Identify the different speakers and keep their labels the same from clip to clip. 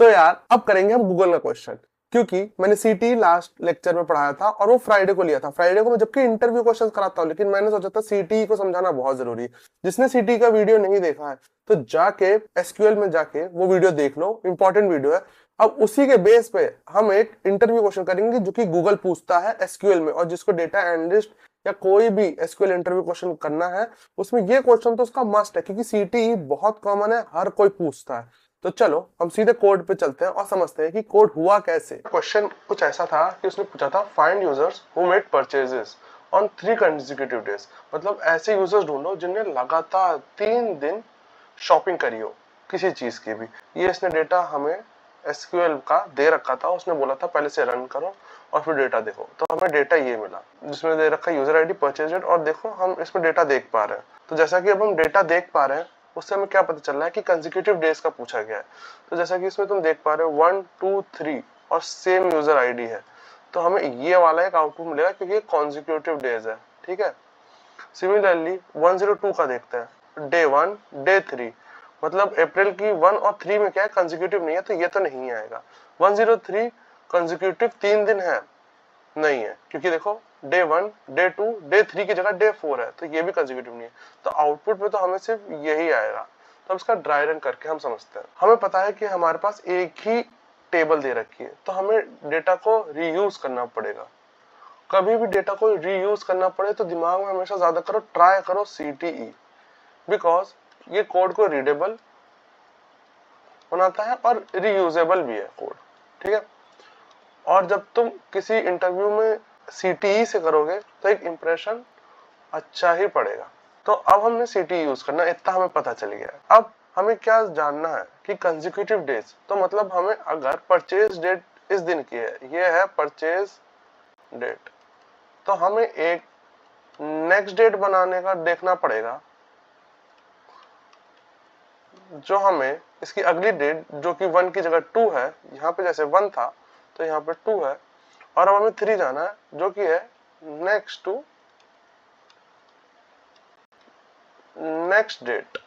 Speaker 1: तो यार अब करेंगे हम गूगल का क्वेश्चन, क्योंकि मैंने सीटी लास्ट लेक्चर में पढ़ाया था और वो फ्राइडे को लिया था। फ्राइडे को मैं जबकि इंटरव्यू क्वेश्चन कराता हूँ, लेकिन मैंने सोचा था सीटी को समझाना बहुत जरूरी है। जिसने सीटी का वीडियो नहीं देखा है तो जाके एसक्यूएल में जाके वो वीडियो देख लो, इंपॉर्टेंट वीडियो है। अब उसी के बेस पे हम एक इंटरव्यू क्वेश्चन करेंगे जो कि गूगल पूछता है एसक्यूएल में, और जिसको डेटा एनालिस्ट या कोई भी एसक्यूएल इंटरव्यू क्वेश्चन करना है उसमें ये क्वेश्चन तो उसका मस्ट है, क्योंकि सीटी बहुत कॉमन है, हर कोई पूछता है। तो चलो हम सीधे कोड पे चलते हैं और समझते हैं कि कोड हुआ कैसे। क्वेश्चन कुछ ऐसा था कि उसने पूछा था find users who made purchases on 3 consecutive days, मतलब ऐसे यूजर्स ढूंढो जिनने लगातार 3 दिन शॉपिंग करी हो किसी चीज की भी। ये इसने डेटा हमें एसक्यूएल का दे रखा था, उसने बोला था पहले से रन करो और फिर डेटा देखो। तो हमें डेटा ये मिला जिसमें दे रखा यूजर आईडी, परचेज डेट, और देखो हम इसमें डेटा देख पा रहे हैं। तो जैसा कि अब हम डेटा देख पा रहे हैं उससे हमें क्या पता चल रहा है कि कंसेक्यूटिव डेज का पूछा गया है। तो जैसा कि इसमें तुम देख पा रहे हो 1 2 3 और सेम यूजर आईडी है, तो हमें ये वाला एक आउटपुट मिलेगा क्योंकि ये कंसेक्यूटिव डेज है। ठीक है, सिमिलरली 102 का देखते हैं, डे 1 डे 3, मतलब अप्रैल की 1 और 3 में क्या है, कंसेक्यूटिव नहीं है, तो ये तो नहीं आएगा। 103 कंसेक्यूटिव 3 दिन है, नहीं है, क्योंकि देखो डे 1 डे 2 डे 3 की जगह डे 4 है, तो ये भी कंसेक्यूटिव नहीं है। तो आउटपुट में तो हमें सिर्फ यही आएगा। तो इसका ड्राई रन करके हम समझते हैं। हमें पता है कि हमारे पास एक ही टेबल दे रखी है, तो हमें डेटा को रीयूज करना पड़ेगा। कभी भी डेटा को रीयूज करना पड़े तो दिमाग में हमेशा ज्यादा करो, ट्राई करो सीटीई, बिकॉज ये कोड को रीडेबल बनाता है और रीयूजेबल भी है कोड। ठीक है, और जब तुम किसी इंटरव्यू में सीटीई से करोगे तो एक इंप्रेशन अच्छा ही पड़ेगा। तो अब हमने सीटीई यूज करना, इतना हमें पता चल गया है। अब हमें क्या जानना है कि कंसेक्यूटिव डेज, तो मतलब हमें अगर परचेज डेट इस दिन की है, ये है परचेज डेट, तो हमें एक नेक्स्ट डेट बनाने का देखना पड़ेगा जो हमें इसकी अगली डेट, जो कि 1 की जगह 2 है, यहाँ पे जैसे 1 था तो यहाँ पे 2 है, और अब हमें 3 जाना है जो कि है नेक्स्ट टू नेक्स्ट डेट।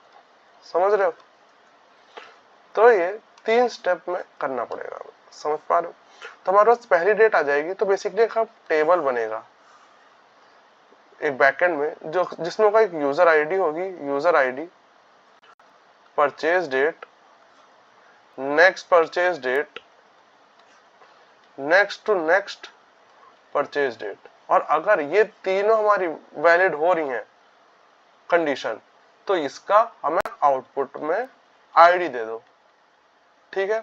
Speaker 1: समझ रहे हो? तो ये 3 स्टेप में करना पड़ेगा, समझ पा रहे हो? तो हमारे पास पहली डेट आ जाएगी, तो बेसिकली एक टेबल बनेगा एक बैकएंड में, जो जिसमें एक यूजर आईडी होगी, user ID, purchase date, next purchase date, next to next purchase date. और अगर ये तीनों हमारी वैलिड हो रही हैं कंडीशन, तो इसका हमें आउटपुट में आईडी दे दो। ठीक है,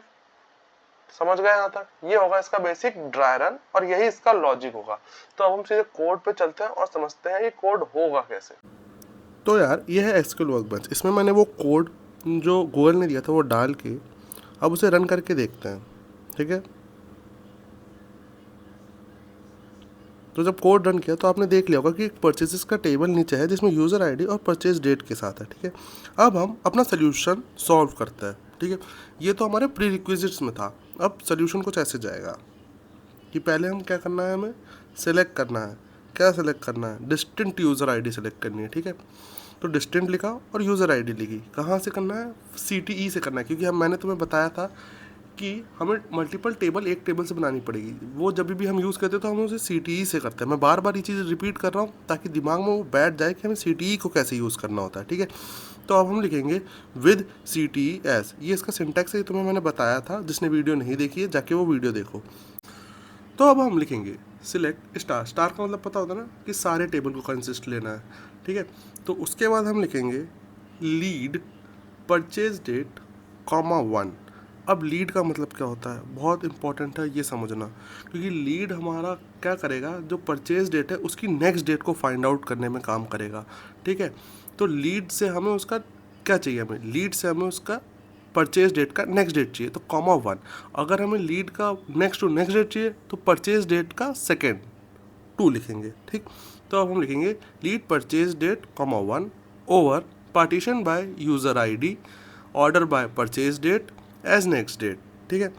Speaker 1: समझ गए यहाँ तक? ये होगा इसका बेसिक ड्राई रन और यही इसका लॉजिक होगा। तो अब हम सीधे कोड पे चलते हैं और समझते हैं ये कोड होगा कैसे।
Speaker 2: तो यार ये है एसक्यूएल वर्कबेंच। इसमें मैंने वो कोड जो गूगल ने दिया था वो डाल के अब उसे रन करके देखते हैं। ठीक है, तो जब कोड रन किया तो आपने देख लिया होगा कि एक परचेजेस का टेबल नीचे है जिसमें यूज़र आईडी और परचेज डेट के साथ है। ठीक है, अब हम अपना सोल्यूशन सॉल्व करते हैं। ठीक है, ये तो हमारे प्री रिक्विजिट्स में था। अब सोल्यूशन कुछ ऐसे जाएगा कि पहले हम क्या करना है, हमें सेलेक्ट करना है। क्या सेलेक्ट करना है? डिस्टिंक्ट यूज़र आईडी सेलेक्ट करनी है। ठीक है, तो डिस्टिंक्ट लिखा और यूज़र आईडी लिखी। कहाँ से करना है? सीटीई से करना है, क्योंकि मैंने तुम्हें बताया था कि हमें मल्टीपल टेबल एक टेबल से बनानी पड़ेगी। वो जब भी हम यूज़ करते हैं तो हम उसे सीटीई से करते हैं। मैं बार बार ये चीज़ रिपीट कर रहा हूँ ताकि दिमाग में वो बैठ जाए कि हमें सीटीई को कैसे यूज़ करना होता है। ठीक है, तो अब हम लिखेंगे विद सीटीई एस। ये इसका सिंटैक्स है, तुम्हें मैंने बताया था। जिसने वीडियो नहीं देखी है जाके वो वीडियो देखो। तो अब हम लिखेंगे सिलेक्ट स्टार। स्टार का मतलब पता होता है ना कि सारे टेबल को कंसिस्ट लेना है। ठीक है, तो उसके बाद हम लिखेंगे लीड परचेज डेट कॉमा 1। अब लीड का मतलब क्या होता है, बहुत इंपॉर्टेंट है ये समझना, क्योंकि लीड हमारा क्या करेगा, जो परचेज डेट है उसकी नेक्स्ट डेट को फाइंड आउट करने में काम करेगा। ठीक है, तो लीड से हमें उसका क्या चाहिए, हमें लीड से हमें उसका परचेज डेट का नेक्स्ट डेट चाहिए, तो कॉमा 1। अगर हमें लीड का नेक्स्ट टू नेक्स्ट डेट चाहिए तो परचेज डेट का सेकेंड 2 लिखेंगे। ठीक, तो अब हम लिखेंगे lead purchase date comma 1 over partition by user ID order by purchase date as next date. ठीक है,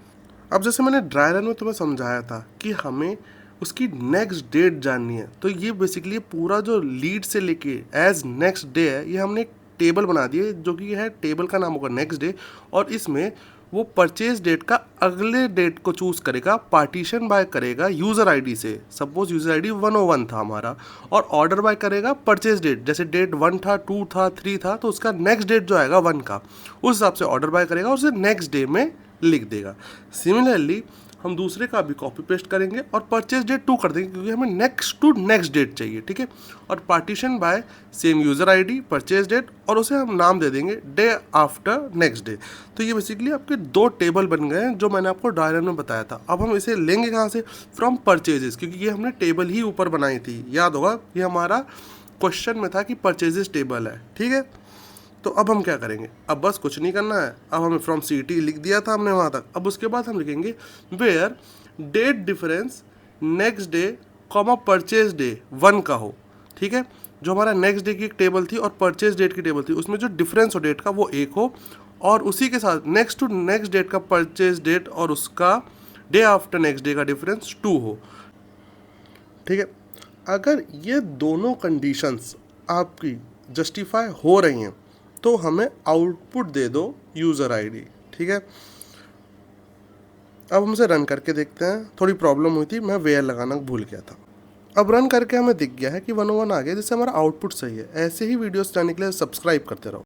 Speaker 2: अब जैसे मैंने ड्राई रन में तुम्हें समझाया था कि हमें उसकी नेक्स्ट डेट जाननी है, तो ये बेसिकली पूरा जो लीड से लेके एज नेक्स्ट डे है, ये हमने एक टेबल बना दी है जो कि है टेबल का नाम होगा नेक्स्ट डे, और इसमें वो परचेज डेट का अगले डेट को चूज़ करेगा, पार्टीशन बाय करेगा यूज़र आईडी से। सपोज यूज़र आईडी 101 था हमारा, और ऑर्डर बाय करेगा परचेज डेट, जैसे डेट 1 था, 2 था, 3 था, तो उसका नेक्स्ट डेट जो आएगा 1 का, उस हिसाब से ऑर्डर बाय करेगा और उसे नेक्स्ट डे में लिख देगा। सिमिलरली हम दूसरे का भी कॉपी पेस्ट करेंगे और परचेज डेट 2 कर देंगे, क्योंकि हमें नेक्स्ट टू नेक्स्ट डेट चाहिए, ठीक है। और partition by same user ID, purchase date, और उसे हम नाम दे देंगे डे आफ्टर नेक्स्ट डे। तो ये बेसिकली आपके 2 टेबल बन गए हैं जो मैंने आपको डायग्राम में बताया था। अब हम इसे लेंगे कहाँ से? फ्रॉम परचेजेस, क्योंकि ये हमने टेबल ही ऊपर बनाई थी, याद होगा ये हमारा क्वेश्चन में था कि परचेजेस टेबल है, ठीक है। तो अब हम क्या करेंगे? अब बस कुछ नहीं करना है, अब हमें फ्रॉम सीटी लिख दिया था हमने वहाँ तक। अब उसके बाद हम लिखेंगे where date difference next day comma purchase day 1 का हो, ठीक है। जो हमारा नेक्स्ट डे की एक टेबल थी और परचेज डेट की टेबल थी, उसमें जो डिफरेंस हो डेट का वो 1 हो, और उसी के साथ नेक्स्ट टू नेक्स्ट डेट का परचेज डेट और उसका डे आफ्टर नेक्स्ट डे का डिफरेंस 2 हो, ठीक है। अगर ये दोनों कंडीशंस आपकी जस्टिफाई हो रही हैं तो हमें आउटपुट दे दो यूज़र आईडी, ठीक है। अब हम इसे रन करके देखते हैं। थोड़ी प्रॉब्लम हुई थी, मैं वेयर लगाना भूल गया था। अब रन करके हमें दिख गया है कि 101 आ गया, जिससे हमारा आउटपुट सही है। ऐसे ही वीडियोस जानने के लिए सब्सक्राइब करते रहो।